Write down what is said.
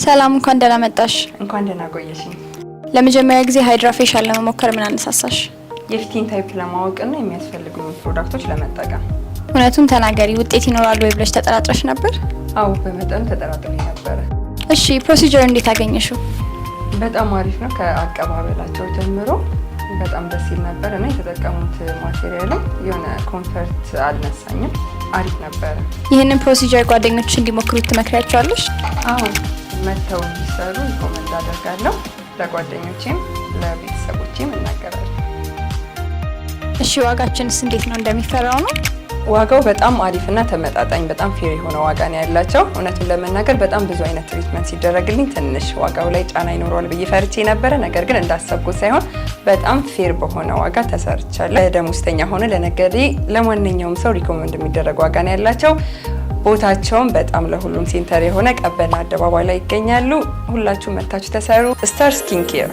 ሰላም እንኳን ደህና መጣሽ። እንኳን ደህና ቆየሽኝ። ለመጀመሪያ ጊዜ ሃይድራ ፌሻል ለመሞከር ምን አነሳሳሽ? የፊቴን ታይፕ ለማወቅና የሚያስፈልጉኝ ፕሮዳክቶች ለመጠቀም። እውነቱን ተናገሪ፣ ውጤት ይኖራል ወይ ብለሽ ተጠራጥረሽ ነበር? አዎ በመጠኑ ተጠራጥሬ ነበር። እሺ ፕሮሲጀር እንዴት አገኘሽው? በጣም አሪፍ ነው። ከአቀባበላቸው ጀምሮ በጣም ደስ ይል ነበር እና የተጠቀሙት ማቴሪያል የሆነ ኮንፈርት አልነሳኝም፣ አሪፍ ነበር። ይህንን ፕሮሲጀር ጓደኞች እንዲሞክሩት ትመክሪያቸዋለሽ? አዎ መተው እንዲሰሩ ሪኮመንድ አደርጋለሁ። ለጓደኞቼም ለቤተሰቦቼም እናገራለሁ። እሺ ዋጋችንስ እንዴት ነው? እንደሚፈራው ነው? ዋጋው በጣም አሪፍና ተመጣጣኝ በጣም ፌር የሆነ ዋጋ ነው ያላቸው። እውነቱን ለመናገር በጣም ብዙ አይነት ትሪትመንት ሲደረግልኝ ትንሽ ዋጋው ላይ ጫና ይኖረዋል ብዬ ፈርቼ ነበረ። ነገር ግን እንዳሰብኩት ሳይሆን በጣም ፌር በሆነ ዋጋ ተሰርቻለሁ። ለደሞዝተኛ ሆነ ለነጋዴ ለማንኛውም ሰው ሪኮመንድ የሚደረግ ዋጋ ነው ያላቸው። ቦታቸውም በጣም ለሁሉም ሴንተር የሆነ ቀበና አደባባይ ላይ ይገኛሉ። ሁላችሁም መታችሁ ተሰሩ። ስታር ስኪን ኬር